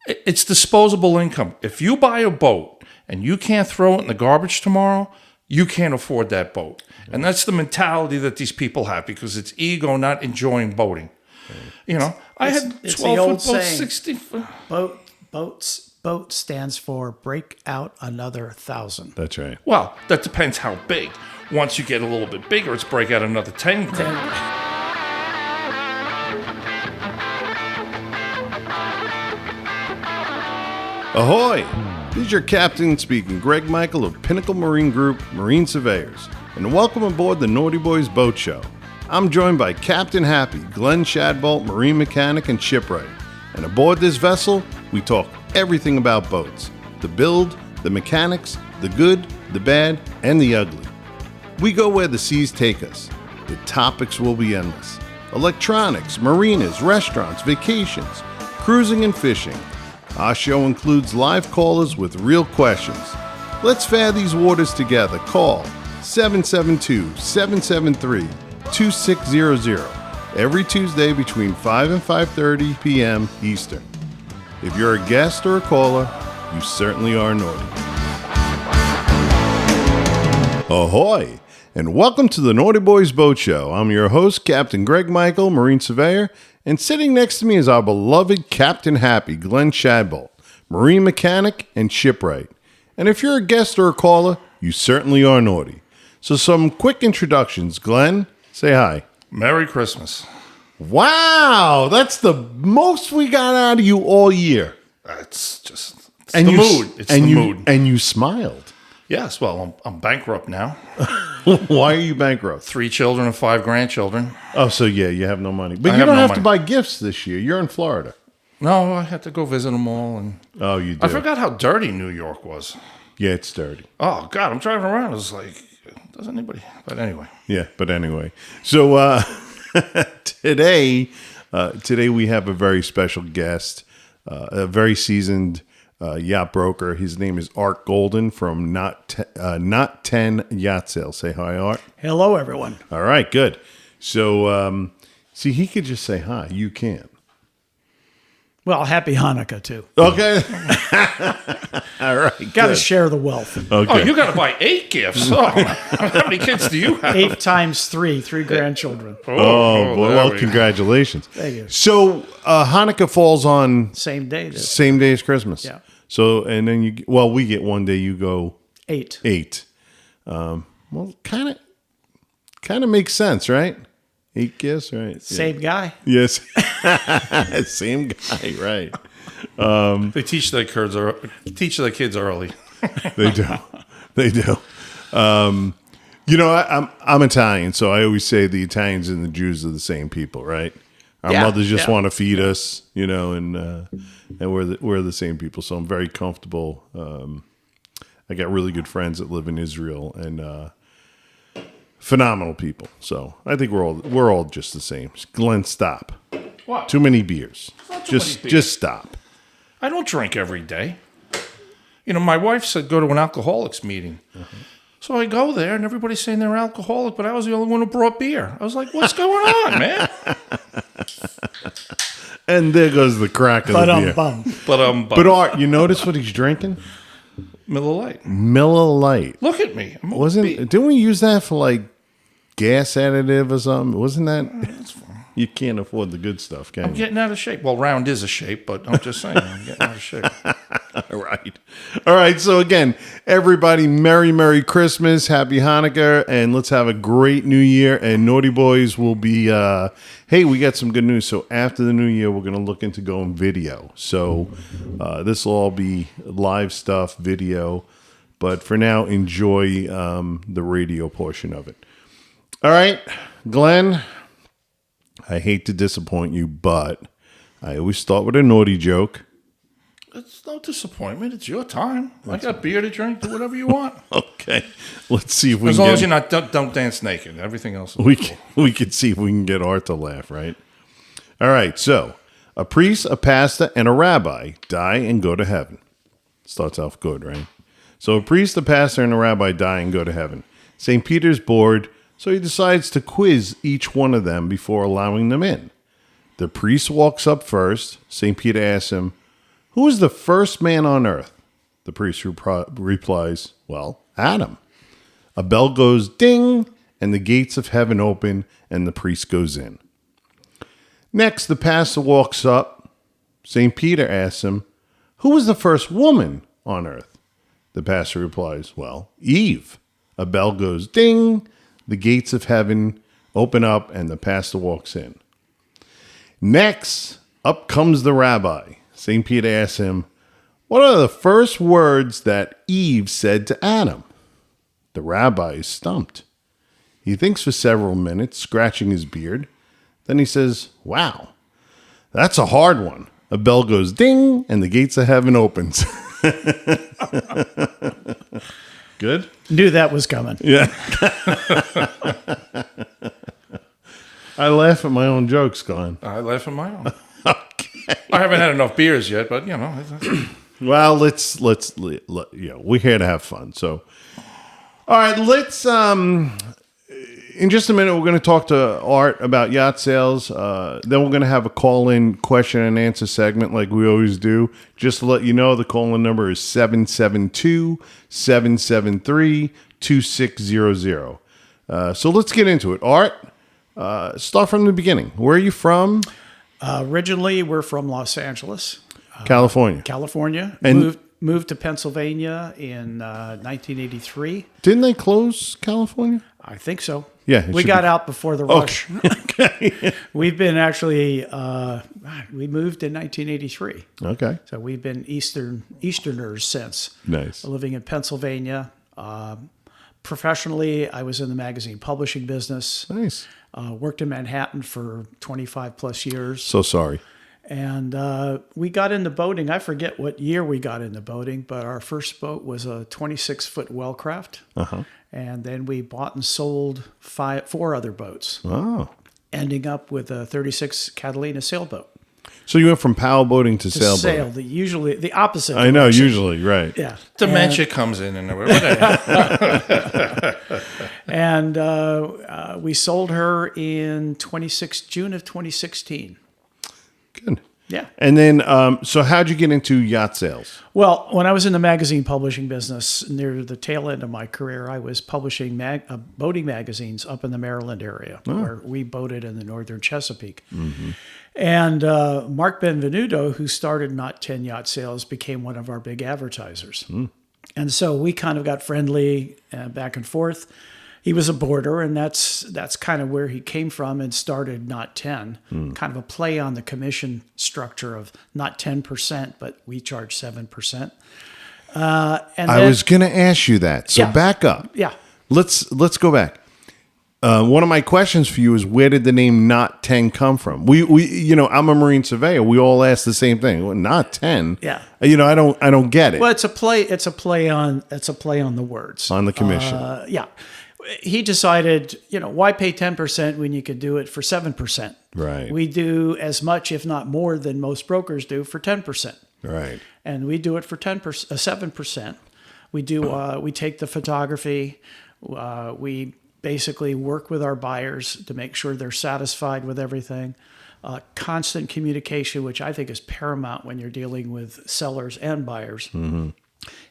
It's disposable income. If you buy a boat and you can't throw it in the garbage tomorrow, you can't afford that boat. And that's the mentality that these people have because it's ego, not enjoying boating. You know, I had 12-foot boat, 60. Boat stands for break out another 1,000. That's right. Well, that depends how big. Once you get a little bit bigger, it's break out another 10 grand. Ahoy! This is your captain speaking, Greg Michael of Pinnacle Marine Group, Marine Surveyors, and welcome aboard the Naughty Boys Boat Show. I'm joined by Captain Happy, Glenn Shadbolt, Marine Mechanic and Shipwright. And aboard this vessel, we talk everything about boats. The build, the mechanics, the good, the bad, and the ugly. We go where the seas take us. The topics will be endless. Electronics, marinas, restaurants, vacations, cruising and fishing. Our show includes live callers with real questions. Let's fare these waters together. Call 772-773-2600 every Tuesday between 5 and 5:30 p.m. Eastern. If you're a guest or a caller, you certainly are naughty. Ahoy! And welcome to the Naughty Boys Boat Show. I'm your host, Captain Greg Michael, Marine Surveyor, and sitting next to me is our beloved Captain Happy, Glenn Shadbolt, Marine Mechanic and Shipwright. And if you're a guest or a caller, you certainly are naughty. So some quick introductions. Glenn, say hi. Merry Christmas. Wow, that's the most we got out of you all year. It's just And the you, mood. It's and the you, mood. And you smiled. Yes, well, I'm bankrupt now. Why are you bankrupt? 3 children and 5 grandchildren. Oh, so yeah, you have no money. But I you have don't no have to money. buy gifts this year. You're in Florida. No, I had to go visit them all. And Oh, you do? I forgot how dirty New York was. Yeah, it's dirty. Oh, God, I'm driving around. It's like, does anybody? But anyway. Yeah, but anyway. So today we have a very special guest, a very seasoned yacht broker. His name is Art Golden from Not 10 Yatch Sales. Say hi, Art. Hello, everyone. All right, good. So, see, he could just say hi. You can't. Well, happy Hanukkah, too. Okay. All right. Got to good. share the wealth. Okay. Oh, you got to buy 8 gifts. Oh, how many kids do you have? 8 times 3 grandchildren. Oh, boy. there Well, we go. congratulations. Thank you. So, Hanukkah falls on Same day. same day as Christmas. Yeah. So, and then we get one day, you go 8. 8. Well, kind of makes sense, right? 8 gifts, right? Same guy. Yes. Same guy, right. They teach their kids early. They do. They do. I'm Italian, so I always say the Italians and the Jews are the same people, right? Our Yeah, mothers just yeah. want to feed us, and we're the same people. So I'm very comfortable. I got really good friends that live in Israel and phenomenal people. So I think we're all just the same. Glenn, stop. What? Too many beers. Not too many beers. Just stop. I don't drink every day. You know, my wife said go to an alcoholics meeting. So I go there, and everybody's saying they're alcoholic, but I was the only one who brought beer. I was like, what's going on, man? And there goes the crack of the beer. Bum. But Art, you notice what he's drinking? Miller Lite. Miller Lite. Look at me. Didn't we use that for like gas additive or something? Wasn't that? You can't afford the good stuff, can I'm you? getting out of shape. Well, round is a shape, but I'm just saying, I'm getting out of shape. All right. So again, everybody, Merry Christmas, Happy Hanukkah, and let's have a great New Year. And Naughty Boys will be. Hey, we got some good news. So after the New Year, we're going to look into going video. So this will all be live stuff, video. But for now, enjoy the radio portion of it. All right, Glenn. I hate to disappoint you, but I always start with a naughty joke. It's no disappointment. It's your time. I got beer to drink. Do whatever you want. Okay, let's see if we As can long get, as you're not, don't dance naked. Everything else. we can see if we can get Art to laugh, right? All right, so a priest, a pastor, and a rabbi die and go to heaven. Starts off good, right? So a priest, a pastor, and a rabbi die and go to heaven. St. Peter's bored, so he decides to quiz each one of them before allowing them in. The priest walks up first. St. Peter asks him, Who was the first man on earth? The priest replies, well, Adam. A bell goes ding, and the gates of heaven open, and the priest goes in. Next, the pastor walks up. St. Peter asks him, who was the first woman on earth? The pastor replies, well, Eve. A bell goes ding, the gates of heaven open up, and the pastor walks in. Next, up comes the rabbi. St. Peter asks him, what are the first words that Eve said to Adam? The rabbi is stumped. He thinks for several minutes, scratching his beard. Then he says, wow, that's a hard one. A bell goes ding, and the gates of heaven opens. Good? Knew that was coming. Yeah. I laugh at my own jokes, Glenn. I laugh at my own. Okay. I haven't had enough beers yet, but Well, we're here to have fun. So, all right, let's in just a minute we're going to talk to Art about Yatch Sales. Then we're going to have a call-in question and answer segment like we always do. Just to let you know, the call-in number is 772-773-2600. So let's get into it. Art, start from the beginning. Where are you from? Originally, we're from Los Angeles, California. California. And moved to Pennsylvania in 1983. Didn't they close California? I think so. Yeah, it we should got be. out before the rush. Okay. We've been actually we moved in 1983, Okay. so we've been Easterners since. Nice. Living in Pennsylvania. Professionally, I was in the magazine publishing business. Nice. Worked in Manhattan for 25 plus years. So sorry. And we got into boating. I forget what year we got into boating, but our first boat was a 26-foot Wellcraft. Uh-huh. And then we bought and sold 4 other boats, Oh. ending up with a 36 Catalina sailboat. So you went from power boating to sailboat. Sail, usually the opposite. I know, direction. usually, right. Yeah. dementia comes in and whatever. And we sold her in June of 2016. Good. Yeah. And then, so how'd you get into Yatch Sales? Well, when I was in the magazine publishing business near the tail end of my career, I was publishing boating magazines up in the Maryland area where we boated in the northern Chesapeake. Mm-hmm. And Mark Benvenuto, who started Not 10 Yacht Sales, became one of our big advertisers. Mm. And so we kind of got friendly back and forth. He was a boarder, and that's kind of where he came from and started Not 10, kind of a play on the commission structure of not 10%, but we charge 7%. I was going to ask you that. So back up. Yeah. Let's go back. One of my questions for you is, where did the name Not 10 come from? We I'm a Marine surveyor. We all ask the same thing. Well, Not 10. Yeah. I don't get it. Well, it's a play on the words. On the commission. Yeah. He decided, why pay 10% when you could do it for 7%? Right. We do as much, if not more, than most brokers do for 10%. Right. And we do it for 7%. We do. We take the photography. We basically work with our buyers to make sure they're satisfied with everything. Constant communication, which I think is paramount when you're dealing with sellers and buyers. Mm-hmm.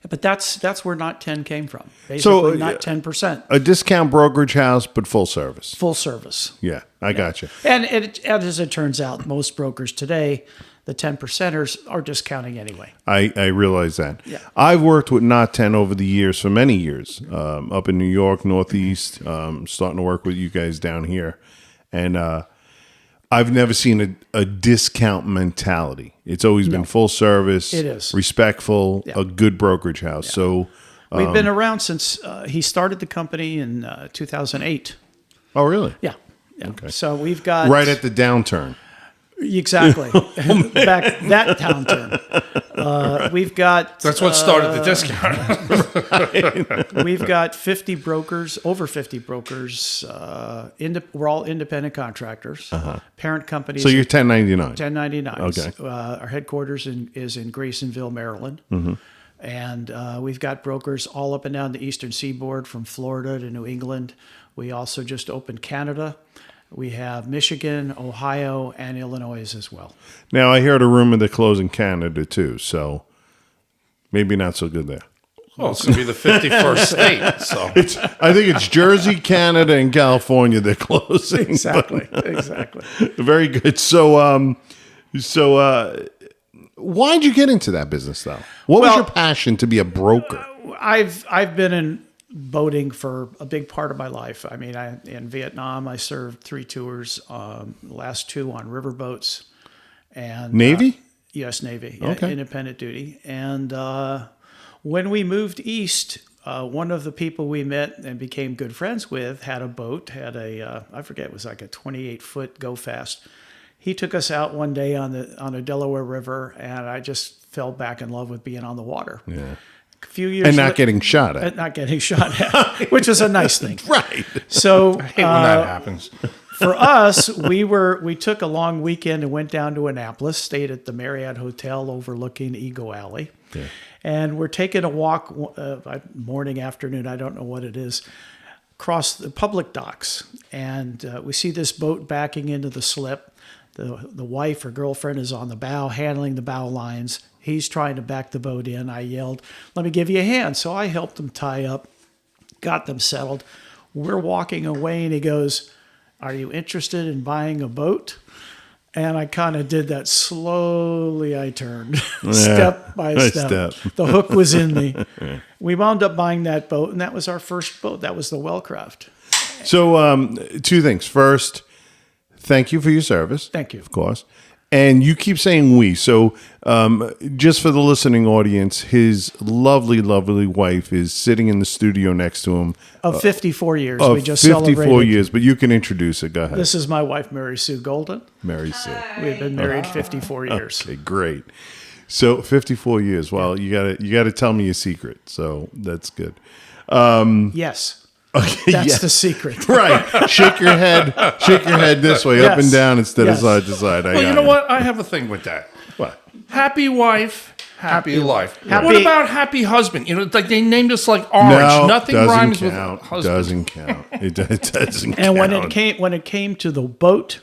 But that's where Not 10 came from. Basically, not 10%. A discount brokerage house, but full service. Full service. Yeah, I got you. And as it turns out, most brokers today, the 10%ers are discounting anyway. I realize that. Yeah. I've worked with Not 10 over the years, for many years, up in New York, Northeast, starting to work with you guys down here. And I've never seen a discount mentality. It's always been full service. It is. Respectful, a good brokerage house. Yeah. So we've been around since he started the company in 2008. Oh, really? Yeah. Okay. So we've got... Right at the downturn. Exactly. Back that downturn. We've got... That's what started the discount. We've got 50 brokers, over 50 brokers. We're all independent contractors. Parent companies. So you're 1099? 1099. Okay. Our headquarters is in Graysonville, Maryland. Mm-hmm. And we've got brokers all up and down the eastern seaboard, from Florida to New England. We also just opened Canada. We have Michigan, Ohio, and Illinois as well. Now, I heard a rumor they're closing Canada too, so maybe not so good there. Well, it's going to be the 51st state. So I think it's Jersey, Canada, and California they're closing. Exactly. Very good. So, why'd you get into that business, though? What was your passion to be a broker? I've been in boating for a big part of my life. I mean, in Vietnam, I served 3 tours, the last 2 on river boats. And Navy? U.S. Navy, Okay. independent duty. And when we moved east, one of the people we met and became good friends with had a boat, had I forget, it was like a 28-foot go fast. He took us out one day on the Delaware River, and I just fell back in love with being on the water. Yeah. A few years And not getting shot at. not getting shot at, which is a nice thing. Right. So I hate when that happens. for us, we took a long weekend and went down to Annapolis, stayed at the Marriott Hotel overlooking Ego Alley. Yeah. And we're taking a walk morning, afternoon, I don't know what it is, across the public docks. And we see this boat backing into the slip. The wife or girlfriend is on the bow, handling the bow lines. He's trying to back the boat in. I yelled, "Let me give you a hand." So I helped them tie up, got them settled. We're walking away, and he goes, "Are you interested in buying a boat?" And I kind of did that slowly. I turned step by step. The hook was in me. We wound up buying that boat, and that was our first boat. That was the Wellcraft. So, 2 things. First, thank you for your service. Thank you. Of course. And you keep saying we. So, just for the listening audience, his lovely, lovely wife is sitting in the studio next to him. Of 54 years. Of We just 54 celebrated. years, but you can introduce it. Go ahead. This is my wife, Mary Sue Golden. Mary Sue. We've been married 54 years. Okay, great. So 54 years. Well, you gotta tell me your secret. So that's good. Yes. Okay, That's yeah. the secret. Right. Shake your head this way, up and Yes. down instead Yes. of side to side. Well, you know what? I have a thing with that. What? Happy wife, happy life. Happy- What about happy husband? You know, like they named us like Orange. No, Nothing doesn't rhymes count. with husband. Doesn't count. It doesn't count. And when it came to the boat,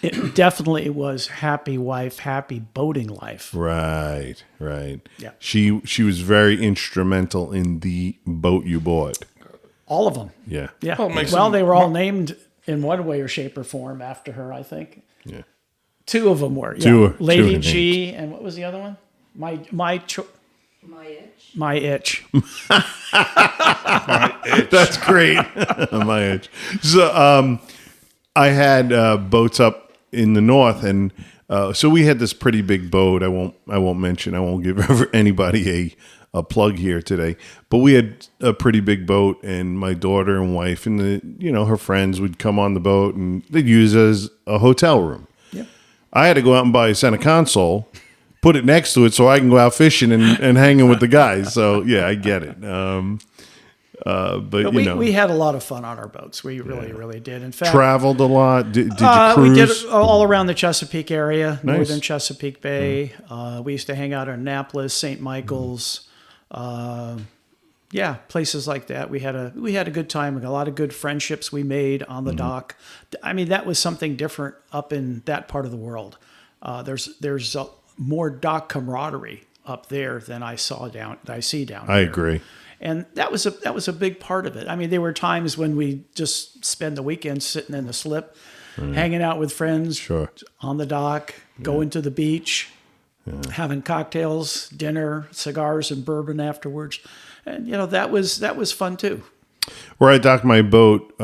it definitely was happy wife, happy boating life. Right. Yeah. She was very instrumental in the boat you bought. All of them. Yeah. Yeah. Well, it makes Well, them- they were all named in one way or shape or form after her, I think. Yeah. 2 of them were. Yeah. Two are Lady named. G, and what was the other one? My itch. That's great. My edge. So, I had boats up in the north, and so we had this pretty big boat. I won't mention. I won't give anybody a plug here today. But we had a pretty big boat, and my daughter and wife and her friends would come on the boat, and they'd use it as a hotel room. Yep. I had to go out and buy a center console, put it next to it so I can go out fishing and hanging with the guys. So yeah, I get it. But we had a lot of fun on our boats. We really did. In fact, traveled a lot. Did you we did cruise? it all around the Chesapeake area, Nice. northern Chesapeake Bay. We used to hang out in Annapolis, St. Michael's. Places like that. We had a good time. A lot of good friendships we made on the dock. I mean, that was something different up in that part of the world. There's more dock camaraderie up there than I see down I here. agree. And that was a big part of it. I mean, there were times when we just spend the weekend sitting in the slip, hanging out with friends Sure. on the dock, going to the beach, having cocktails, dinner, cigars, and bourbon afterwards. And that was fun too. Where I dock my boat,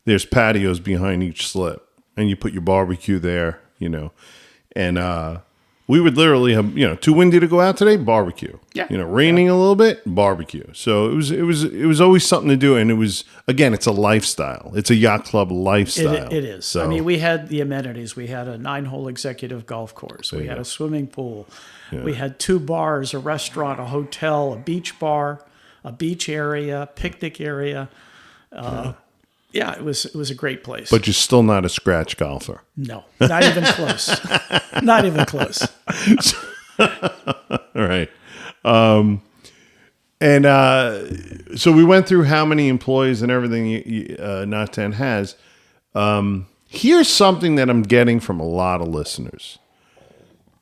there's patios behind each slip, and you put your barbecue there. And we would literally have too windy to go out today, barbecue. Yeah. Raining a little bit, barbecue. So it was always something to do, and it was, again, it's a lifestyle. It's a yacht club lifestyle. It is. So, I mean, we had the amenities. We had a 9-hole executive golf course. We had a swimming pool. We had 2 bars, a restaurant, a hotel, a beach bar, a beach area, picnic area. It was a great place. but you're still not a scratch golfer. No, not even close. Not even close. All right. So we went through how many employees and everything Not 10 has. Here's something that I'm getting from a lot of listeners.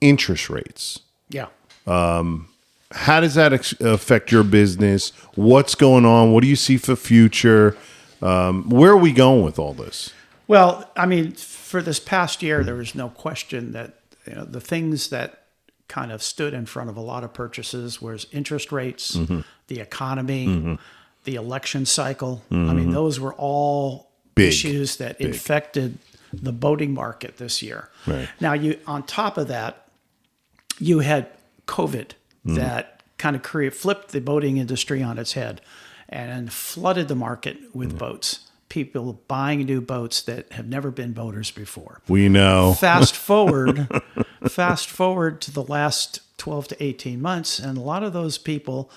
Interest rates. Yeah. How does that affect your business? What's going on? What do you see for future? Where are we going with all this? Well, I mean, for this past year, there was no question that the things that kind of stood in front of a lot of purchases was interest rates, the economy, the election cycle. I mean, those were all issues that infected the boating market this year. Right. Now, on top of that, you had COVID that kind of flipped the boating industry on its head and flooded the market with boats. People buying new boats that have never been boaters before. We know. Fast forward to the last 12 to 18 months, and a lot of those people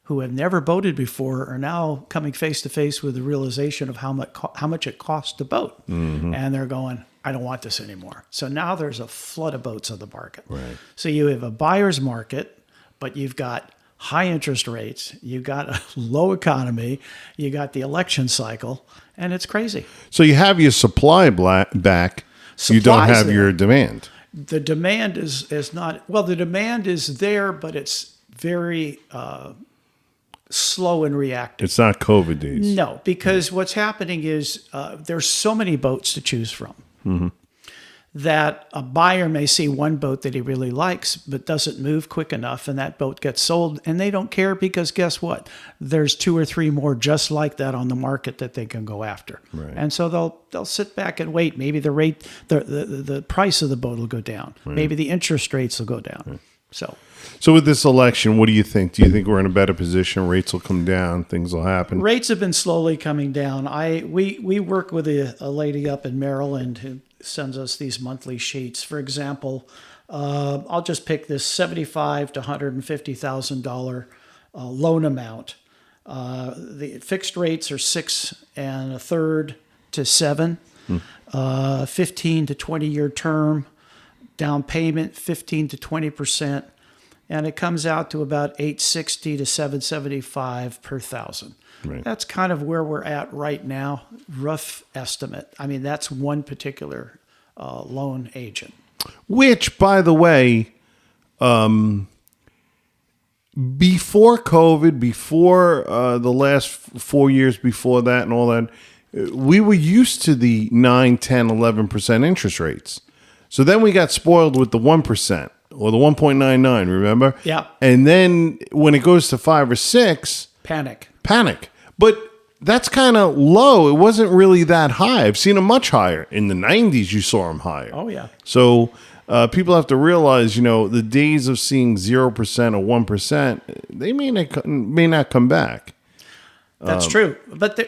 who have never boated before are now coming face to face with the realization of how much it costs to boat. And they're going, I don't want this anymore. So now there's a flood of boats on the market. Right. So you have a buyer's market, but you've got high interest rates, you got a low economy, you got the election cycle, and it's crazy. So you have your supply back, you don't Supply's have there. your demand. The demand is not, well, the demand is there, but it's very slow and reactive. It's not COVID days. No, because what's happening is there's so many boats to choose from that a buyer may see one boat that he really likes, but doesn't move quick enough, and that boat gets sold, and they don't care because guess what? There's 2 or 3 more just like that on the market that they can go after. Right. And so they'll sit back and wait. Maybe the rate, the price of the boat will go down. Right. Maybe the interest rates will go down. Right. So with this election, what do you think? Do you think we're in a better position? Rates will come down, things will happen? Rates have been slowly coming down. We work with a lady up in Maryland who sends us these monthly sheets. For example, I'll just pick this $75,000 to $150,000 loan amount. The fixed rates are 6 1/3 to 7, 15 to 20-year term, down payment 15 to 20%, and it comes out to about $860 to $775 per thousand. Right. That's kind of where we're at right now, rough estimate. I mean, that's one particular loan agent. Which, by the way, before COVID, before the last 4 years before that and all that, we were used to the 9, 10, 11% interest rates. So then we got spoiled with the 1% or the 1.99, remember? Yeah. And then when it goes to 5 or 6, Panic. But that's kind of low. It wasn't really that high. I've seen them much higher. In the 90s, you saw them higher. Oh, yeah. So people have to realize, the days of seeing 0% or 1%, they may not come back. That's true. But,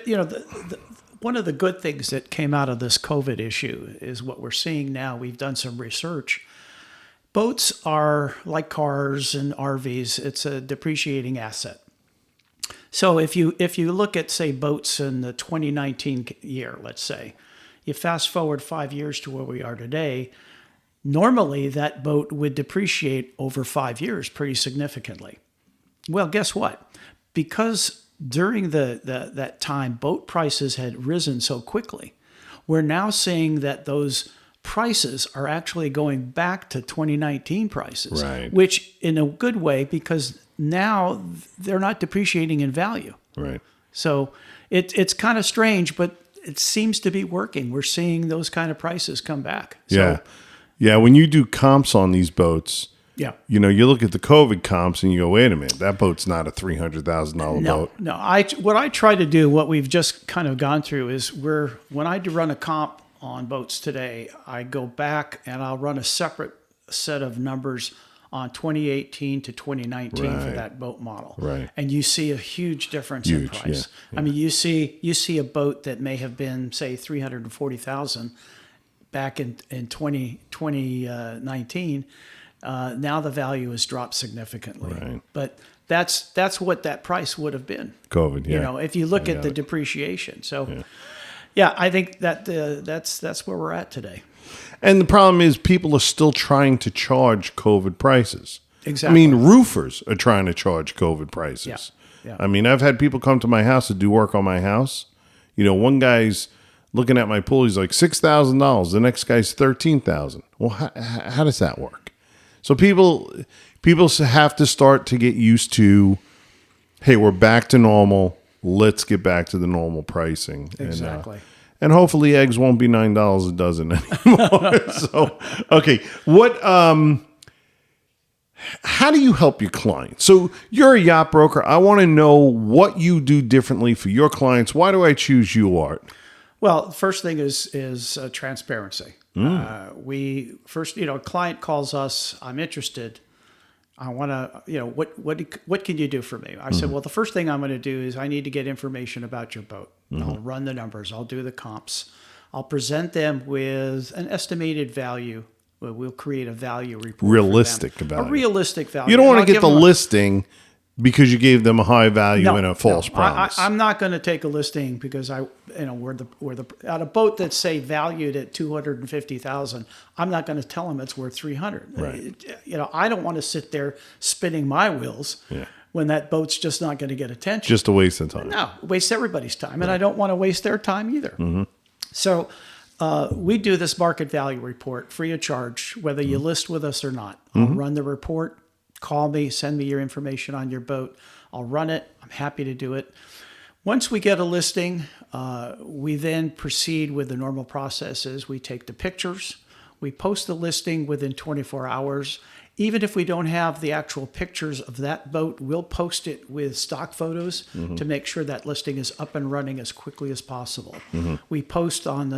one of the good things that came out of this COVID issue is what we're seeing now. We've done some research. Boats are like cars and RVs. It's a depreciating asset. So if you look at, say, boats in the 2019 year, let's say, you fast forward 5 years to where we are today, normally that boat would depreciate over 5 years pretty significantly. Well, guess what? Because during that time, boat prices had risen so quickly, we're now seeing that those prices are actually going back to 2019 prices, right. Which in a good way, because now they're not depreciating in value. Right. So it's kind of strange, but it seems to be working. We're seeing those kind of prices come back. So, yeah. When you do comps on these boats, yeah, you look at the COVID comps and you go, wait a minute, that boat's not a $300,000 boat. No. What I try to do, what we've just kind of gone through is when I do run a comp on boats today, I go back and I'll run a separate set of numbers on 2018 to 2019 right. for that boat model. Right. And you see a huge difference in price. Yeah. I mean, you see a boat that may have been, say, $340,000 back in 2019. Now the has dropped significantly. Right. But that's what that price would have been. COVID, yeah. If you look at the depreciation. So, yeah, I think that that's where we're at today. And the problem is people are still trying to charge COVID prices. Exactly. I mean, roofers are trying to charge COVID prices. Yeah. I mean, I've had people come to my house to do work on my house. One guy's looking at my pool. He's like $6,000. The next guy's $13,000. Well, how does that work? So people have to start to get used to, hey, we're back to normal. Let's get back to the normal pricing. Exactly. And hopefully eggs won't be $9 a dozen anymore. So, okay, how do you help your clients? So you're a yacht broker. I want to know what you do differently for your clients. Why do I choose you, Art? Well, the first thing is transparency. We first, a client calls us, I'm interested. I want to, what can you do for me? I said, well, the first thing I'm going to do is I need to get information about your boat. I'll run the numbers. I'll do the comps. I'll present them with an estimated value. We'll create a value report. Realistic value. A realistic value. You don't want to get the listing because you gave them a high value and a false promise. I'm not going to take a listing because we're at a boat that's say valued at $250,000. I'm not going to tell them it's worth $300,000. Right. I don't want to sit there spinning my wheels when that boat's just not going to get attention. Just a waste of time. No, waste everybody's time, and I don't want to waste their time either. Mm-hmm. So we do this market value report free of charge, whether you list with us or not. I'll run the report. Call me, send me your information on your boat. I'll run it. I'm happy to do it. Once we get a listing, we then proceed with the normal processes. We take the pictures. We post the listing within 24 hours. Even if we don't have the actual pictures of that boat, we'll post it with stock photos to make sure that listing is up and running as quickly as possible. We post on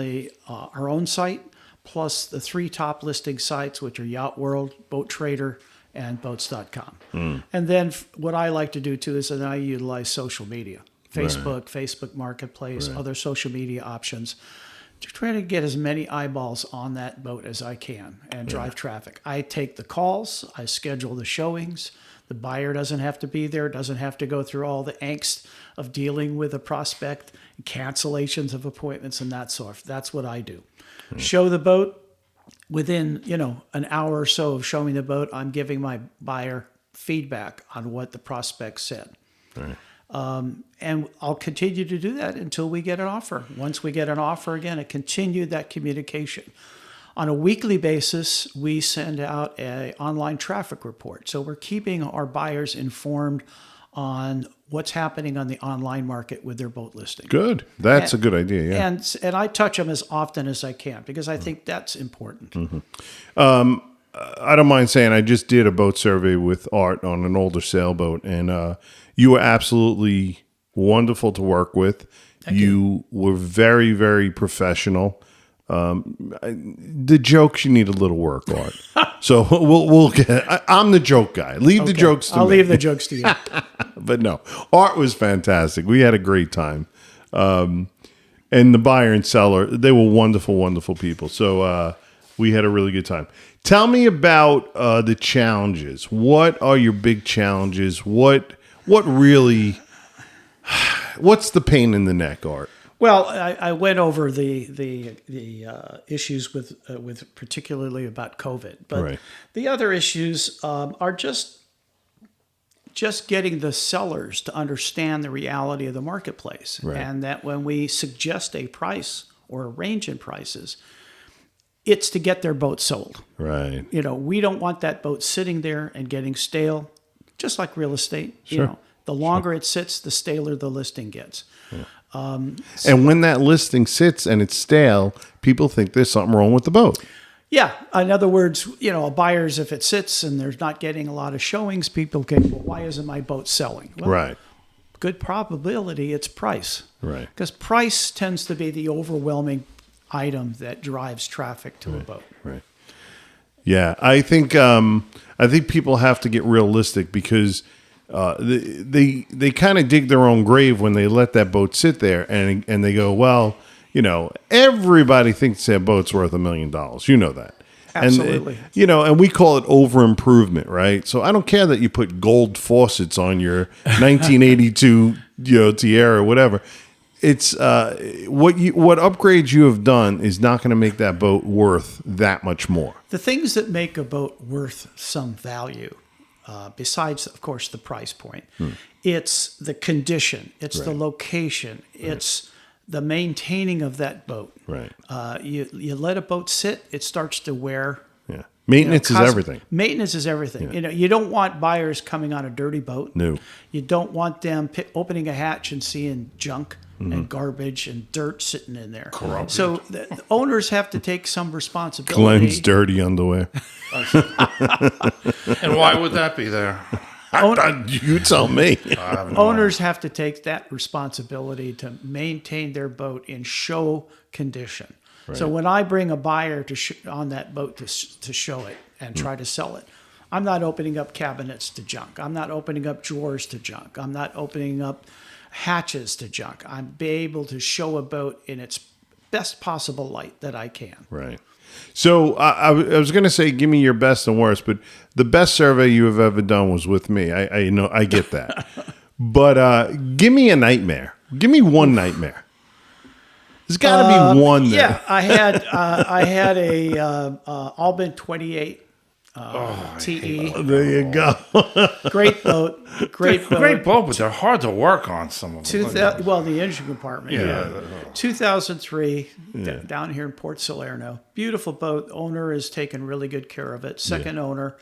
our own site, plus the 3 top listing sites, which are Yacht World, Boat Trader, and boats.com. And then what I like to do too is that I utilize social media, Facebook, Facebook Marketplace, other social media options to try to get as many eyeballs on that boat as I can and drive traffic. I take the calls, I schedule the showings. The buyer doesn't have to be there, doesn't have to go through all the angst of dealing with a prospect, cancellations of appointments and that sort. That's what I do. Show the boat. Within, an hour or so of showing the boat, I'm giving my buyer feedback on what the prospect said. Right. And I'll continue to do that until we get an offer. Once we get an offer, again, I continue that communication. On a weekly basis, we send out an online traffic report. So we're keeping our buyers informed on what's happening on the online market with their boat listing. Good. That's a good idea, yeah. And I touch them as often as I can because I think that's important. I don't mind saying I just did a boat survey with Art on an older sailboat, and you were absolutely wonderful to work with. You were very, very professional. The jokes, you need a little work, Art. So we'll get. I'm the joke guy. Leave the jokes to me. I'll leave the jokes to you. But no, Art was fantastic. We had a great time. And the buyer and seller, they were wonderful, wonderful people. So we had a really good time. Tell me about the challenges. What are your big challenges? What really, what's the pain in the neck, Art? Well, I went over the issues with particularly about COVID, but the other issues are just getting the sellers to understand the reality of the marketplace, and that when we suggest a price or a range in prices, it's to get their boat sold. Right. We don't want that boat sitting there and getting stale, just like real estate. Sure. The longer it sits, the staler the listing gets. Yeah. And when that listing sits and it's stale, people think there's something wrong with the boat. Yeah. In other words, a buyer's, if it sits and there's not getting a lot of showings, people can, well, why isn't my boat selling? Well, good probability it's price. Right. Because price tends to be the overwhelming item that drives traffic to a boat. Right. Yeah. I think people have to get realistic because they kind of dig their own grave when they let that boat sit there and they go, well, everybody thinks that boat's worth $1 million. You know that. Absolutely. And, and we call it over improvement, right? So I don't care that you put gold faucets on your 1982, Tierra or whatever. It's what upgrades you have done is not going to make that boat worth that much more. The things that make a boat worth some value, besides, of course, the price point, it's the condition, it's the location, it's the maintaining of that boat. Right. You let a boat sit, it starts to wear. Yeah. Maintenance is everything. Maintenance is everything. Yeah. You don't want buyers coming on a dirty boat. No. You don't want them opening a hatch and seeing junk and garbage and dirt sitting in there. Corrupted. So the owners have to take some responsibility. Glenn's dirty underwear. And why would that be there? You tell me. Owners have to take that responsibility to maintain their boat in show condition. Right. So when I bring a buyer on that boat to show it and try to sell it, I'm not opening up cabinets to junk. I'm not opening up drawers to junk. I'm not opening up hatches to junk. I'm able to show a boat in its best possible light that I can. Right. So I was going to say, give me your best and worst, but the best survey you have ever done was with me. I know, I get that. But give me a nightmare. Give me one nightmare. There's got to be one there. Yeah, I had a Albin 28 TE. There you go. Great boat. Great boat, but they're hard to work on, some of them. Well, the engine compartment. Yeah. 2003, down here in Port Salerno. Beautiful boat. Owner has taken really good care of it. Second owner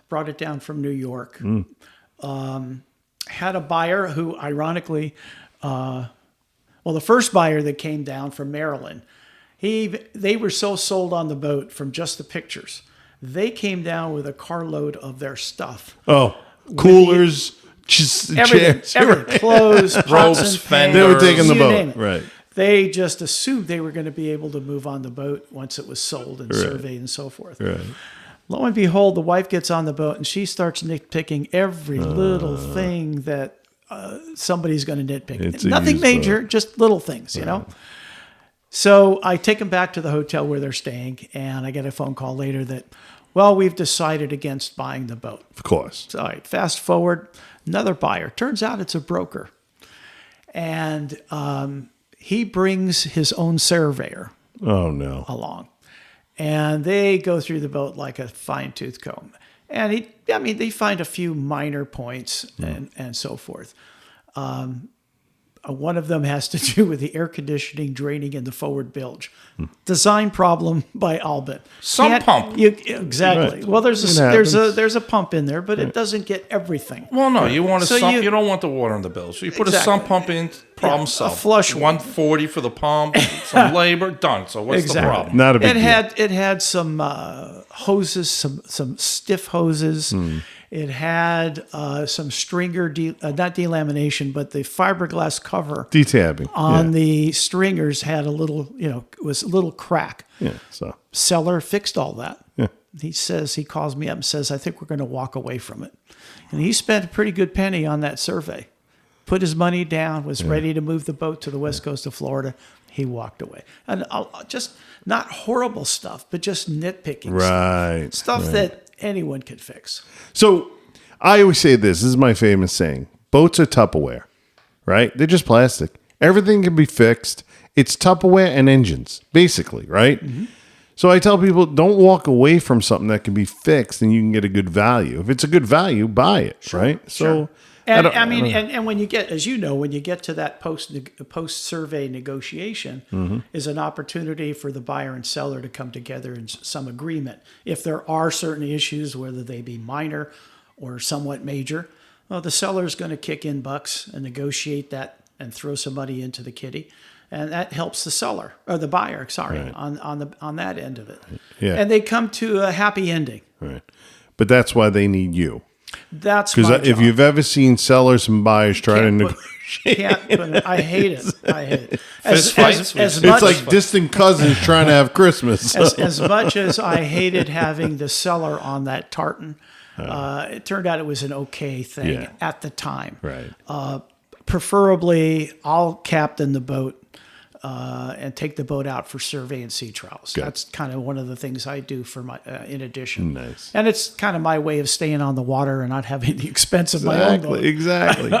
brought it down from New York. Had a buyer who, ironically, the first buyer that came down from Maryland, they were so sold on the boat from just the pictures. They came down with a carload of their stuff. Oh, coolers, everything, chairs, clothes, ropes, fenders. They were taking the you boat, name it. right? They just assumed they were going to be able to move on the boat once it was sold and surveyed and so forth. Right. Lo and behold, the wife gets on the boat and she starts nitpicking every little thing that somebody's going to nitpick. Nothing major, just little things, you know. So I take them back to the hotel where they're staying, and I get a phone call later that, well, we've decided against buying the boat. Of course. So, all right, fast forward, another buyer. Turns out it's a broker. And he brings his own surveyor along. And they go through the boat like a fine-tooth comb. And they find a few minor points and so forth. One of them has to do with the air conditioning draining in the forward bilge. Design problem by Albin. Pump. Exactly. Right. Well, there's a pump in there, but it doesn't get everything. Well, no, you want So you don't want the water in the bilge. So you put a sump pump in, problem solved. A flush one. $140 for the pump, some labor, done. So what's the problem? Not a big deal. It had some hoses, some stiff hoses. It had some stringer, not delamination, but the fiberglass cover Detabbing on the stringers had a little, was a little crack. Yeah. So Seller fixed all that. Yeah. He calls me up and says, I think we're going to walk away from it. And he spent a pretty good penny on that survey. Put his money down, was ready to move the boat to the west coast of Florida. He walked away. And just not horrible stuff, but just nitpicking stuff that anyone could fix. So I always say this is my famous saying. Boats are Tupperware, right? They're just plastic. Everything can be fixed. It's Tupperware and engines, basically, right? Mm-hmm. So I tell people, don't walk away from something that can be fixed and you can get a good value. If it's a good value, buy it, right? Sure. So, and when you get, as you know, when you get to that post-survey negotiation, is an opportunity for the buyer and seller to come together in some agreement. If there are certain issues, whether they be minor or somewhat major, well, the seller is going to kick in bucks and negotiate that and throw some money into the kitty. And that helps the seller or the buyer, on that end of it. Yeah. And they come to a happy ending. Right. But that's why they need you. That's because if you've ever seen sellers and buyers try to negotiate, I hate it. I hate it. It's like distant cousins trying to have Christmas. As much as I hated having the seller on that tartan, it turned out it was an okay thing at the time. Right. Preferably, I'll captain the boat and take the boat out for survey and sea trials. Good. That's kind of one of the things I do for my, in addition. Nice. And it's kind of my way of staying on the water and not having the expense of my own boat. Exactly.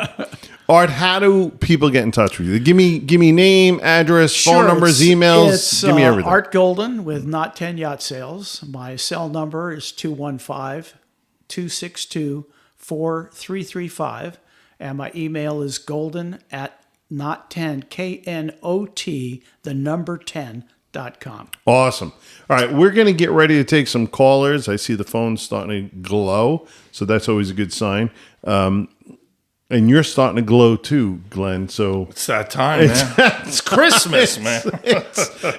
Art, how do people get in touch with you? Give me name, address, phone numbers, emails. Give me everything. Art Golden with Not 10 Yacht Sales. My cell number is 215-262-4335. And my email is golden@nottyachtSales.com. not 10, KNOT, the number 10.com. Awesome. All right, we're going to get ready to take some callers. I see the phone starting to glow, so that's always a good sign. And you're starting to glow too, Glenn. So It's that time, man. It's Christmas, man.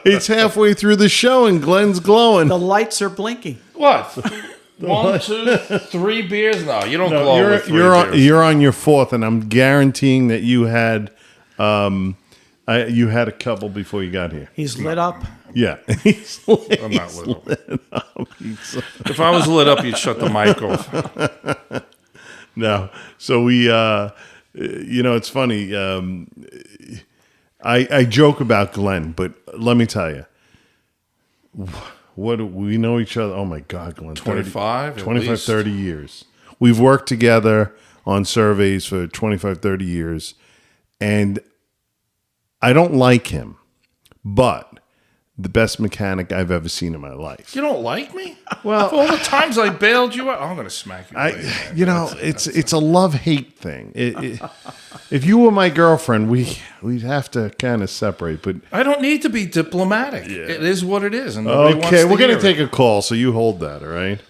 it's halfway through the show, and Glenn's glowing. The lights are blinking. What? 1, 2, 3 beers? No, you don't glow you're, with 3 you're beers. you're on your fourth, and I'm guaranteeing that you had a couple before you got here. He's lit up. Yeah, I'm not lit up. If I was lit up, you'd shut the mic off. No, so we, it's funny. I joke about Glenn, but let me tell you, what we know each other. Oh my God, Glenn, 25, 25, 30 years. We've worked together on surveys for 25, 30 years, and I don't like him, but the best mechanic I've ever seen in my life. You don't like me? Well, For all the times I bailed you out, I'm going to smack you. later, man. It's a love-hate thing. If you were my girlfriend, we'd have to kind of separate. But I don't need to be diplomatic. It is what it is. And nobody wants to we're going hear to take it. a call, so you hold that, all right?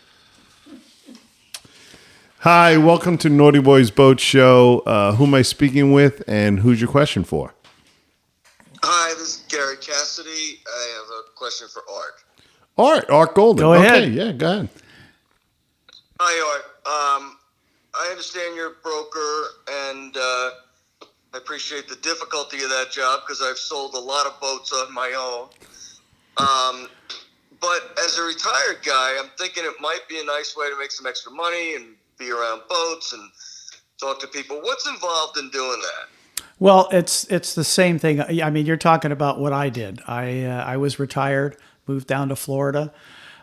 Hi, welcome to Naughty Boys Boat Show. Who am I speaking with, and who's your question for? Hi, this is Gary Cassidy. I have a question for Art. Art Golden. Go ahead. Okay, yeah, go ahead. Hi, Art. I understand you're a broker, and I appreciate the difficulty of that job because I've sold a lot of boats on my own. But as a retired guy, I'm thinking it might be a nice way to make some extra money and be around boats and talk to people. What's involved in doing that? Well, it's the same thing. I mean, you're talking about what I did. I was retired, moved down to Florida,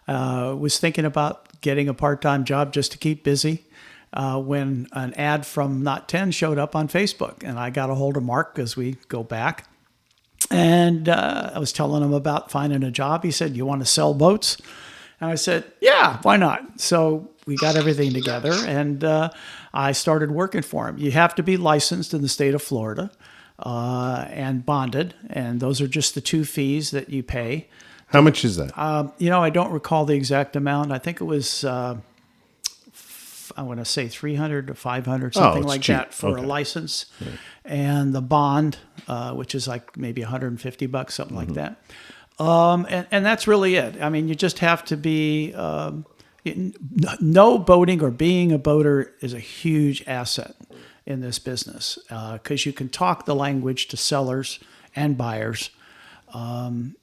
was thinking about getting a part-time job just to keep busy when an ad from Not 10 showed up on Facebook. And I got a hold of Mark as we go back. And I was telling him about finding a job. He said, "You want to sell boats?" And I said, "Yeah, why not?" So we got everything together, and I started working for him. You have to be licensed in the state of Florida and bonded, and those are just the 2 fees that you pay. How much is that? I don't recall the exact amount. I think it was, I want to say 300 to 500, something it's like cheap. that for Okay. a license. Yeah. And the bond, which is like maybe $150, something like that. And that's really it. I mean, you just have to be, no boating or being a boater is a huge asset in this business because you can talk the language to sellers and buyers. And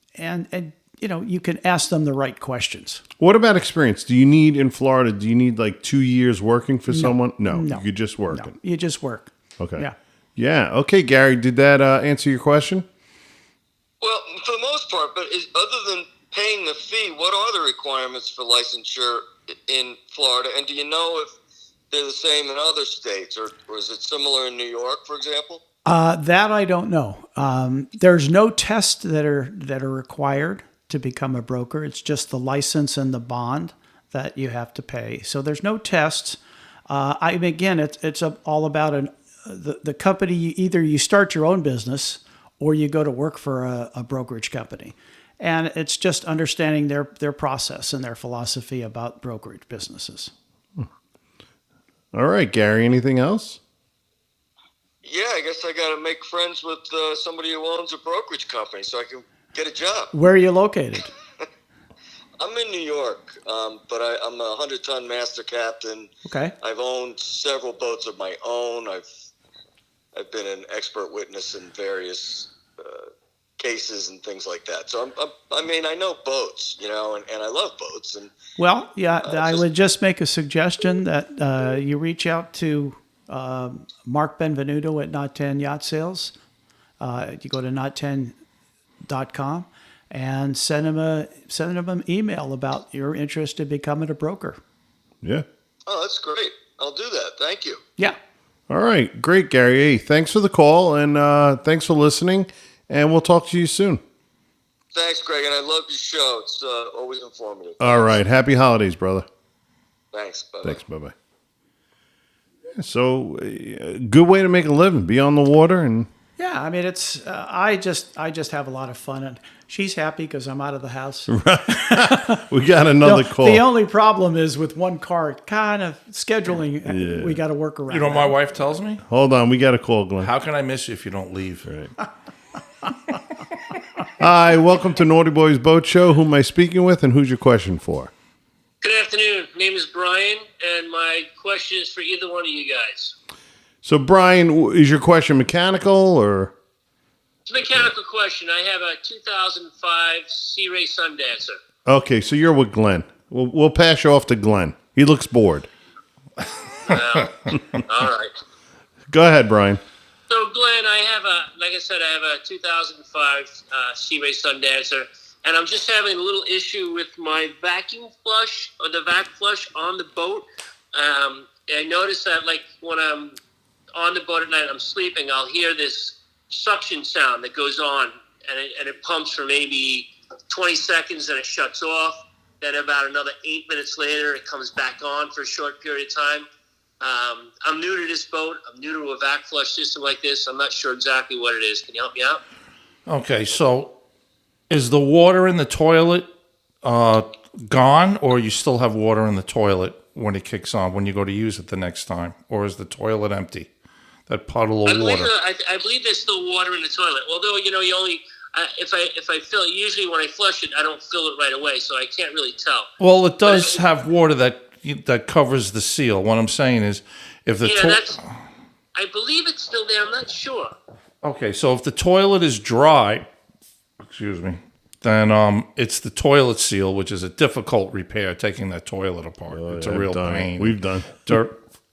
you can ask them the right questions. What about experience? Do you need in Florida? Do you need like 2 years working for someone? No, you could just work. No, you just work. Okay. Yeah. Yeah. Okay, Gary. Did that answer your question? Well, for the most part, but other than paying the fee, what are the requirements for licensure in Florida? And do you know if they're the same in other states, or is it similar in New York, for example? That I don't know. There's no tests that are required to become a broker. It's just the license and the bond that you have to pay. So there's no tests. Again, it's all about the company. Either you start your own business or you go to work for a brokerage company. And it's just understanding their process and their philosophy about brokerage businesses. All right, Gary. Anything else? Yeah, I guess I got to make friends with somebody who owns a brokerage company so I can get a job. Where are you located? I'm in New York, but I'm a 100-ton master captain. Okay. I've owned several boats of my own. I've been an expert witness in various cases and things like that. So I know boats, and I love boats. And well, yeah, I would just make a suggestion that you reach out to Mark Benvenuto at Not 10 Yatch Sales. You go to not10.com and send him an email about your interest in becoming a broker. Yeah. Oh, that's great. I'll do that. Thank you. Yeah. All right. Great, Gary. Hey, thanks for the call, and thanks for listening, and we'll talk to you soon. Thanks, Greg, and I love your show. It's always informative. All right. Happy holidays, brother. Thanks. Bye-bye. Thanks. Bye-bye. So, good way to make a living. Be on the water and... Yeah, Yeah, I mean, it's I just have a lot of fun, and she's happy because I'm out of the house. We got another call. The only problem is with one car, kind of scheduling. We got to work around. You know, what my wife tells me, Hold on, we got a call, Glenn. how can I miss you if you don't leave? Right. Hi, welcome to Naughty Boys Boat Show. Who am I speaking with, and who's your question for? Good afternoon. Name is Brian, and my question is for either one of you guys. So, Brian, is your question mechanical or? It's a mechanical question. I have a 2005 Sea Ray Sundancer. Okay, so you're with Glenn. We'll pass you off to Glenn. He looks bored. All right. Go ahead, Brian. So, Glenn, like I said, I have a 2005 Sea Ray Sundancer, and I'm just having a little issue with my vacuum flush, or the vac flush on the boat. I noticed that, like, when I'm on the boat at night, I'm sleeping, I'll hear this suction sound that goes on, and it pumps for maybe 20 seconds, and it shuts off. Then about another 8 minutes later, it comes back on for a short period of time. I'm new to this boat. I'm new to a vac flush system like this. I'm not sure exactly what it is. Can you help me out? Okay, so is the water in the toilet gone, or you still have water in the toilet when it kicks on, when you go to use it the next time? Or is the toilet empty? That puddle of water. I believe there's still water in the toilet. Although, you know, you only... if I fill it, usually when I flush it, I don't fill it right away, so I can't really tell. Well, it does have water that covers the seal. What I'm saying is, if the I believe it's still there. I'm not sure. Okay, so if the toilet is dry, then it's the toilet seal, which is a difficult repair, taking that toilet apart. It's a real pain. We've done.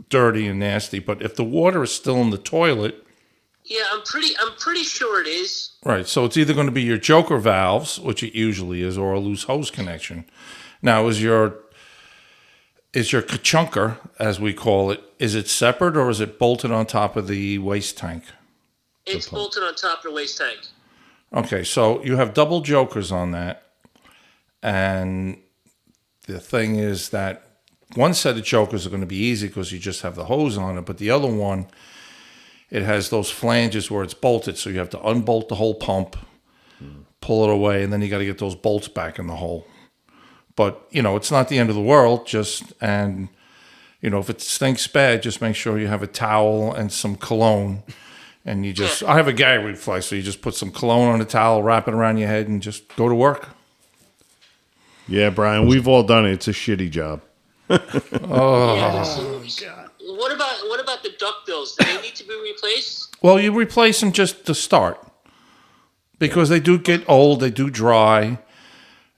Dirty and nasty. But if the water is still in the toilet... Yeah, I'm pretty sure it is. Right, so it's either going to be your joker valves, which it usually is, or a loose hose connection. Now, is your kachunker, as we call it, is it separate or is it bolted on top of the waste tank? It's bolted on top of the waste tank. Okay, so you have double jokers on that, and the thing is that one set of jokers are going to be easy because you just have the hose on it, but the other one, it has those flanges where it's bolted, so you have to unbolt the whole pump, pull it away, and then you got to get those bolts back in the hole. But, you know, it's not the end of the world, and, you know, if it stinks bad, just make sure you have a towel and some cologne. And I have a gag reflex, so you just put some cologne on a towel, wrap it around your head, and just go to work. Yeah, Brian, we've all done it. It's a shitty job. God. What about the duckbills? Do they need to be replaced? Well, you replace them just to start. Because they do get old, they do dry.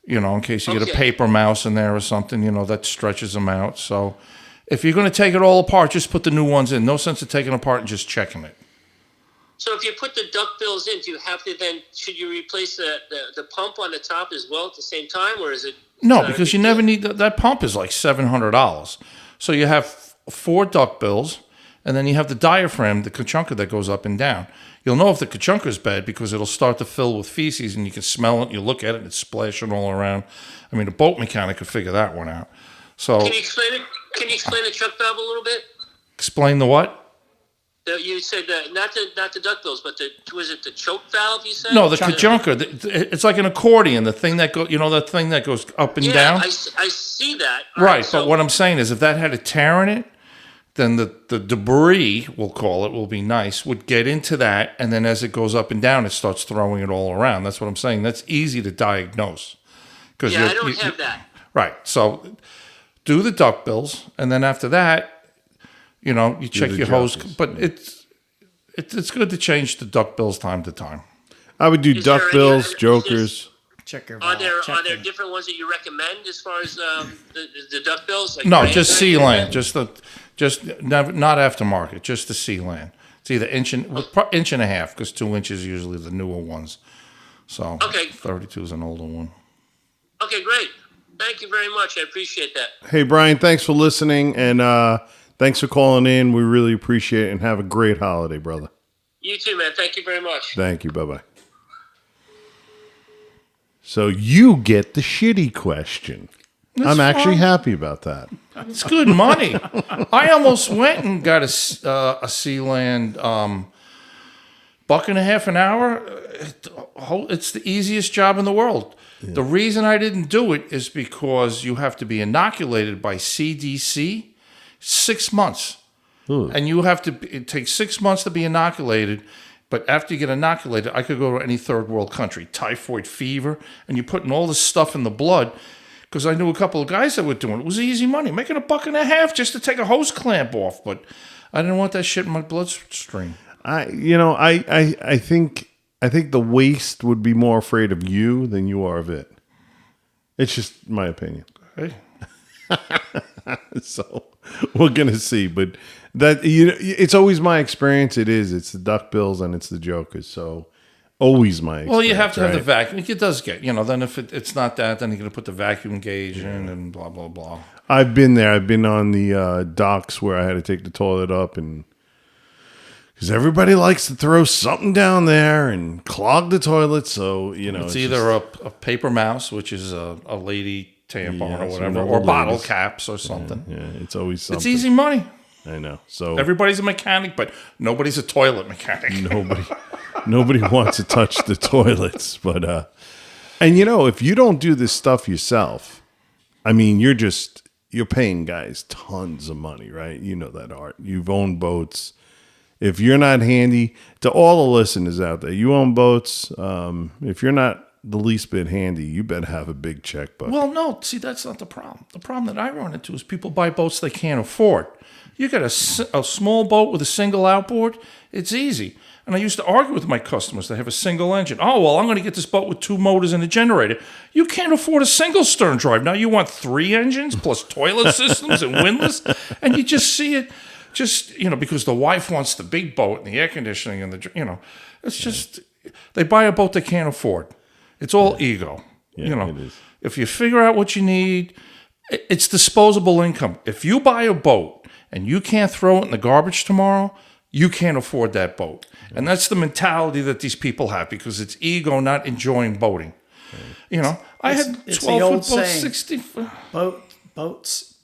You know, in case you get a paper mouse in there or something, you know, that stretches them out. So if you're going to take it all apart, just put the new ones in. No sense of taking it apart and just checking it. So if you put the duckbills in, do you have to then, should you replace the pump on the top as well at the same time, or is it? No, because you never need, that pump is like $700. So you have 4 duckbills, and then you have the diaphragm, the kachunka that goes up and down. You'll know if the kachunka is bad because it'll start to fill with feces, and you can smell it, and you look at it, and it's splashing all around. I mean, a boat mechanic could figure that one out. So Can you explain it? Can you explain the chuck valve a little bit? Explain the what? You said not the duckbills, but was it the choke valve? You said No, the kachunka. It's like an accordion. The thing that that thing that goes up and down. I see that. Right, but what I'm saying is, if that had a tear in it, then the debris, we'll call it, will be nice, would get into that, and then as it goes up and down, it starts throwing it all around. That's what I'm saying. That's easy to diagnose. Yeah, I don't have that. Right. So do the duckbills, and then after that, you know, you check your hose. But it's good to change the duckbills time to time. I would do duckbills, jokers. Check your Are valve. there different ones that you recommend as far as the duckbills? Like No, just Sealand. Just not aftermarket. Just the Sealand. It's either inch and a half, because 2 inches is usually the newer ones. So 32 is an older one. Okay, great. Thank you very much. I appreciate that. Hey, Brian, thanks for listening, and thanks for calling in. We really appreciate it, and have a great holiday, brother. You too, man. Thank you very much. Thank you. Bye-bye. So you get the shitty question. I'm actually happy about that. It's good money. I almost went and got a Sealand $1.50 an hour, it's the easiest job in the world. Yeah. The reason I didn't do it is because you have to be inoculated by CDC 6 months. Ooh. And it takes 6 months to be inoculated. But after you get inoculated, I could go to any third world country, typhoid fever, and you're putting all this stuff in the blood. Because I knew a couple of guys that were doing it. It was easy money, making $1.50 just to take a hose clamp off. But I didn't want that shit in my bloodstream. I think the waste would be more afraid of you than you are of it. It's just my opinion. Hey. So we're gonna see, but that it's always my experience. It's the duckbills and it's the jokers. So always my experience. Well, you have to have the vacuum. It does get, then if it's not that, then you're going to put the vacuum gauge in and blah, blah, blah. I've been there. I've been on the docks where I had to take the toilet up, and because everybody likes to throw something down there and clog the toilet. So, it's either a paper mouse, which is a lady tampon or whatever, or bottle caps or something. Yeah, it's always something. It's easy money. I know. So everybody's a mechanic, but nobody's a toilet mechanic. Nobody wants to touch the toilets, but and if you don't do this stuff yourself, I mean, you're paying guys tons of money, right? You know that, Art. You've owned boats. If you're not handy, to all the listeners out there, you own boats. If you're not the least bit handy, you better have a big checkbook. Well, no, see, that's not the problem. The problem that I run into is people buy boats they can't afford. You got a small boat with a single outboard, it's easy. And I used to argue with my customers. They have a single engine. Oh, well, I'm going to get this boat with 2 motors and a generator. You can't afford a single stern drive. Now you want 3 engines plus toilet systems and windlass. And you just see it because the wife wants the big boat and the air conditioning and it's just, they buy a boat they can't afford. It's all ego. Yeah, it is. If you figure out what you need, it's disposable income. If you buy a boat and you can't throw it in the garbage tomorrow, you can't afford that boat. And that's the mentality that these people have because it's ego, not enjoying boating. I had 12-foot boat, 60.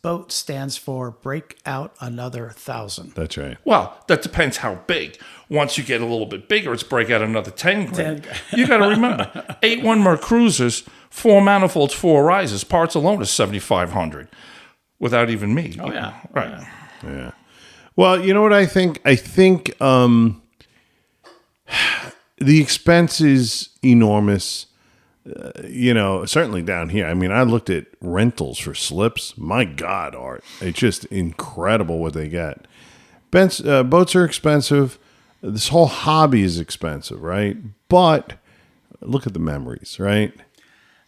Boat stands for break out another 1,000. That's right. Well, that depends how big. Once you get a little bit bigger, it's break out another 10 grand. You got to remember, 8 1-mer cruisers, 4 manifolds, 4 risers. Parts alone is $7,500 without even me. Oh, yeah. Right. Yeah. Well, you know what I think? I think the expense is enormous. Certainly down here. I mean, I looked at rentals for slips. My God, Art. It's just incredible what they get. Boats are expensive. This whole hobby is expensive, right? But look at the memories, right?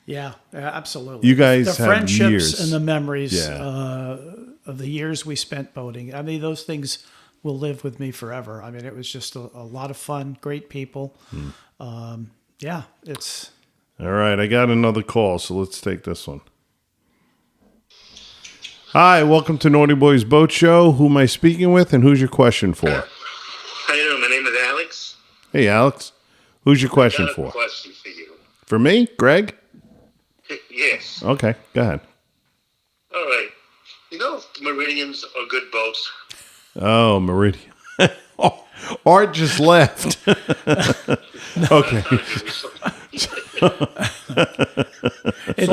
Yeah, absolutely. You guys the have friendships years. And the memories of the years we spent boating. I mean, those things will live with me forever. I mean, it was just a lot of fun, great people. It's... All right, I got another call, so let's take this one. Hi, welcome to Naughty Boys Boat Show. Who am I speaking with, and who's your question for? How you doing? My name is Alex. Hey, Alex. Who's your question for? I got a question for you. For me? Greg? Yes. Okay, go ahead. All right. Meridians are good boats. Oh, Meridian. Art just left. Okay. It's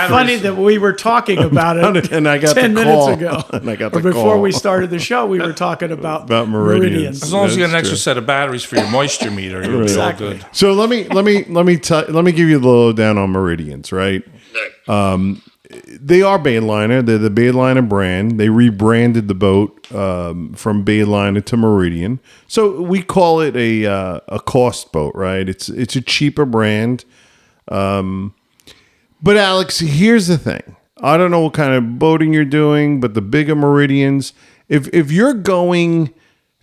funny that we were talking about it and I got 10 the minutes call. ago. And I got the before call. we started the show, we were talking about meridians. As long as you get an extra set of batteries for your moisture meter, you'll be all good. So let me give you the lowdown on Meridians, right? They are Bayliner. They're the Bayliner brand. They rebranded the boat from Bayliner to Meridian. So we call it a cost boat, right? It's a cheaper brand. But Alex, here's the thing. I don't know what kind of boating you're doing, but the bigger Meridians, if you're going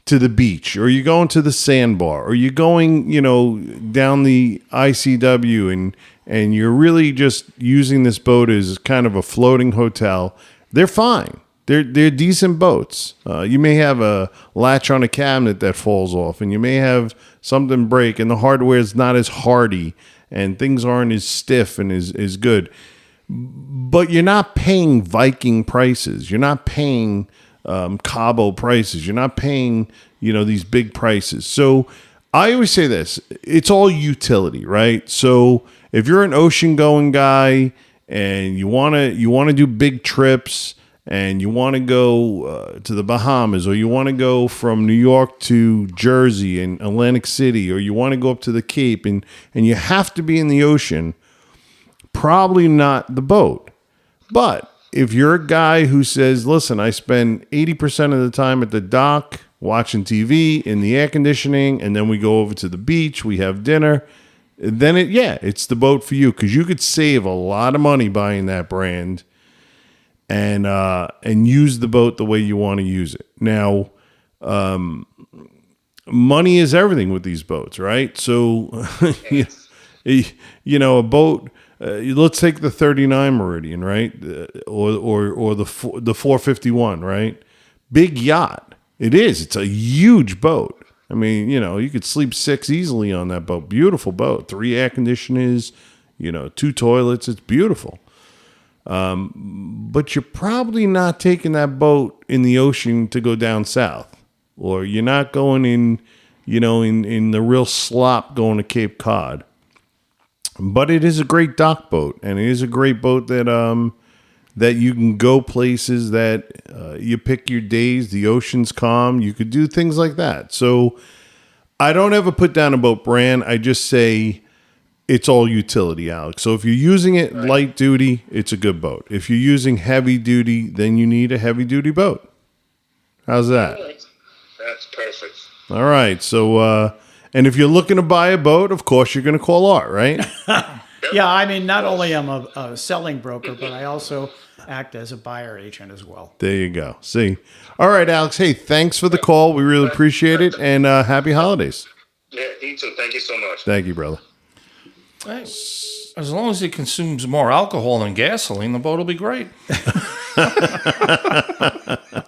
to the beach or you're going to the sandbar or you're going, down the ICW and you're really just using this boat as kind of a floating hotel, they're fine. They're decent boats. You may have a latch on a cabinet that falls off, and you may have something break, and the hardware is not as hardy, and things aren't as stiff and as good. But you're not paying Viking prices. You're not paying Cabo prices. You're not paying, these big prices. So I always say this, it's all utility, right? So if you're an ocean going guy and you want to do big trips and you want to go to the Bahamas, or you want to go from New York to Jersey and Atlantic City, or you want to go up to the Cape and you have to be in the ocean, probably not the boat. But if you're a guy who says, listen, I spend 80% of the time at the dock watching TV in the air conditioning, and then we go over to the beach, we have dinner, then it's the boat for you, because you could save a lot of money buying that brand and use the boat the way you want to use it. Now, money is everything with these boats, right? So, a boat. Let's take the 39 Meridian, right? Or the 451, right? Big yacht. It is. It's a huge boat. I mean, you could sleep 6 easily on that boat. Beautiful boat. 3 air conditioners, 2 toilets. It's beautiful. But you're probably not taking that boat in the ocean to go down south, or you're not going in the real slop going to Cape Cod. But it is a great dock boat, and it is a great boat that you can go places that you pick your days. The ocean's calm. You could do things like that. So I don't ever put down a boat brand. I just say it's all utility, Alex. So if you're using it light duty, it's a good boat. If you're using heavy duty, then you need a heavy duty boat. How's that? That's perfect. All right. So, and if you're looking to buy a boat, of course, you're going to call Art, right? Yeah, I mean, not only am I a selling broker, but I also act as a buyer agent as well. There you go. See. All right, Alex. Hey, thanks for the call. We really appreciate it. And happy holidays. Yeah, you too. Thank you so much. Thank you, brother. As long as it consumes more alcohol than gasoline, the boat will be great.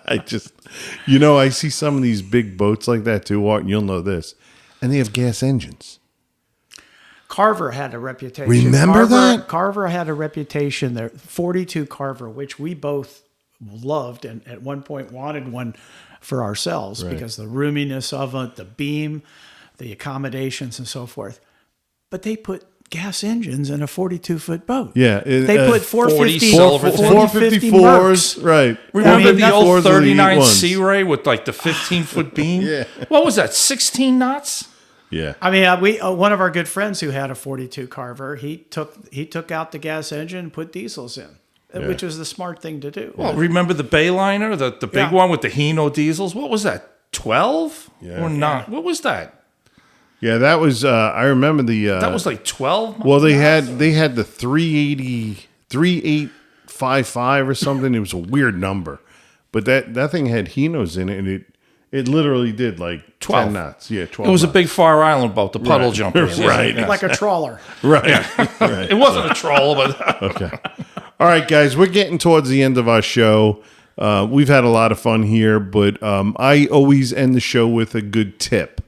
I just, I see some of these big boats like that too, Art, and you'll know this. And they have gas engines. Carver had a reputation. Remember that? Carver had a reputation, the 42 Carver, which we both loved and at one point wanted one for ourselves because the roominess of it, the beam, the accommodations and so forth. But they put gas engines in a 42-foot boat. Yeah. They put 450, 454s, right. Remember the old 454s are the 39 ones. Sea Ray with like the 15-foot beam? Yeah. What was that, 16 knots? Yeah. I mean, we one of our good friends who had a 42 Carver, he took out the gas engine and put diesels in, which was the smart thing to do. Well, remember the Bayliner, the big one with the Hino diesels? What was that, 12 or not? What was that? Yeah, that was, I remember the... That was like 12? Well, they had the 3855 or something. It was a weird number. But that thing had Hinos in it, and it literally did like 12 10 knots. Yeah, 12 It was knots. a big Fire Island boat, the puddle jumpers. Right. Yeah. Like a trawler. Right. Right. It wasn't a troll, but... Okay. All right, guys, we're getting towards the end of our show. We've had a lot of fun here, but I always end the show with a good tip.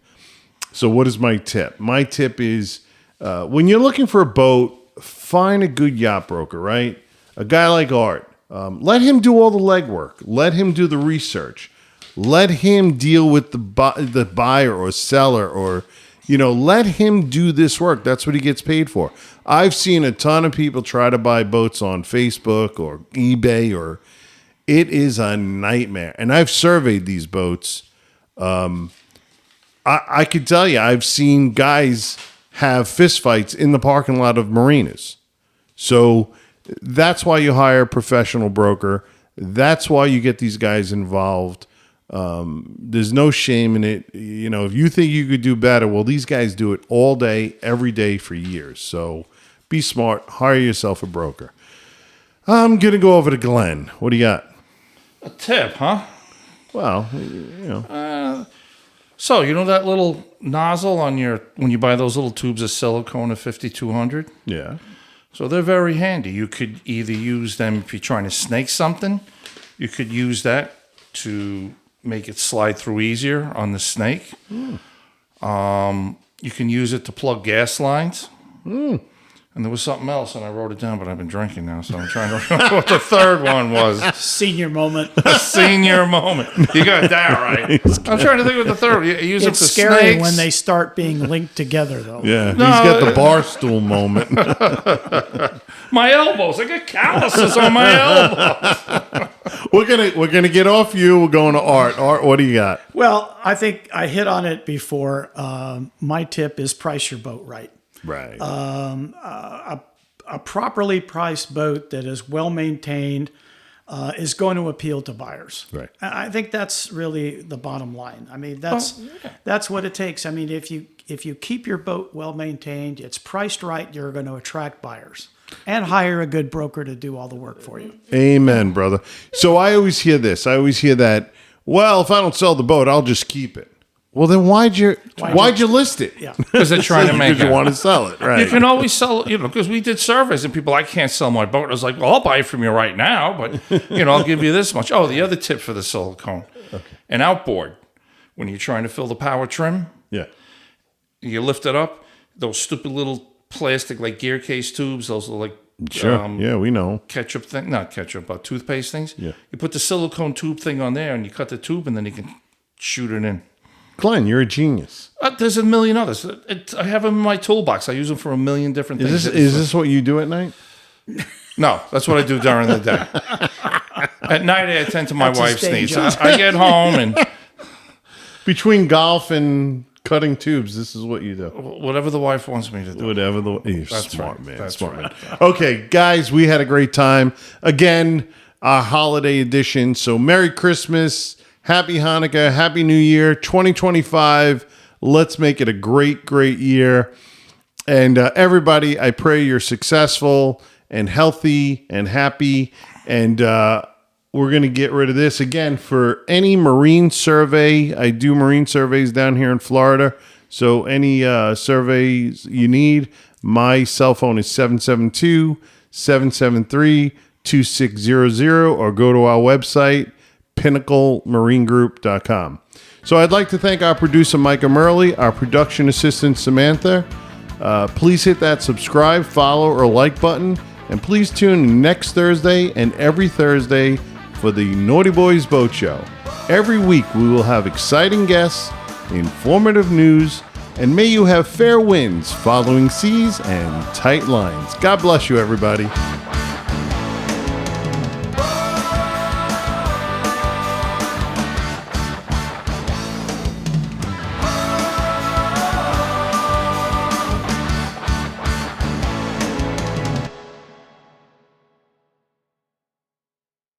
So what is my tip? My tip is when you're looking for a boat, find a good yacht broker, right? A guy like Art. Let him do all the legwork. Let him do the research. Let him deal with the buyer or seller, or, let him do this work. That's what he gets paid for. I've seen a ton of people try to buy boats on Facebook or eBay, or it is a nightmare. And I've surveyed these boats. I could tell you, I've seen guys have fistfights in the parking lot of marinas. So that's why you hire a professional broker. That's why you get these guys involved. There's no shame in it. If you think you could do better, well, these guys do it all day, every day for years. So be smart. Hire yourself a broker. I'm going to go over to Glenn. What do you got? A tip, huh? Well, So, that little nozzle on when you buy those little tubes of silicone at 5200? Yeah. So they're very handy. You could either use them if you're trying to snake something. You could use that to make it slide through easier on the snake. You can use it to plug gas lines. And there was something else, and I wrote it down, but I've been drinking now, so I'm trying to remember what the third one was. Senior moment. Senior moment. You got that right. I'm trying to think of the third. You use It's it for scary snakes. when they start being linked together, though. Yeah, he's got the bar stool moment. My elbows. I got calluses on my elbows. We're gonna get off you. We're going to Art. Art, what do you got? Well, I think I hit on it before. My tip is price your boat right. Right. A properly priced boat that is well maintained is going to appeal to buyers. Right. I think that's really the bottom line. I mean, that's what it takes. I mean, if you keep your boat well maintained, it's priced right, you're going to attract buyers and hire a good broker to do all the work for you. Amen, brother. So I always hear this. I always hear that. Well, if I don't sell the boat, I'll just keep it. Well, then why'd you list it? Yeah. Because they're trying to make Because you want to sell it, right? You can always sell, because we did surveys and people, I can't sell my boat. I was like, well, I'll buy it from you right now, but, I'll give you this much. Oh, the other tip for the silicone. Okay. An outboard. When you're trying to fill the power trim, Yeah. you lift it up, those stupid little plastic, like gear case tubes, those are like, Sure. Yeah, we know. toothpaste things. Yeah. You put the silicone tube thing on there and you cut the tube and then you can shoot it in. Glenn, you're a genius. There's a million others. I have them in my toolbox. I use them for a million different things. Is this what you do at night? No, that's what I do during the day. At night, I attend to my That's a wife's stage needs. job. I get home and Between golf and cutting tubes, this is what you do. whatever the wife wants me to do. You're That's smart, right. man. That's Smart, right. man. Okay, guys, we had a great time. Again, our holiday edition. So Merry Christmas, Happy Hanukkah, Happy New Year, 2025. Let's make it a great, great year. And everybody, I pray you're successful and healthy and happy. And we're going to get rid of this. Again, for any marine survey, I do marine surveys down here in Florida. So any surveys you need, my cell phone is 772-773-2600 or go to our website, pinnaclemarinegroup.com. So I'd like to thank our producer, Micah Murley, our production assistant, Samantha. Please hit that subscribe, follow, or like button. And please tune in next Thursday and every Thursday for the Naughty Boys Boat Show. Every week we will have exciting guests, informative news, and may you have fair winds, following seas, and tight lines. God bless you, everybody.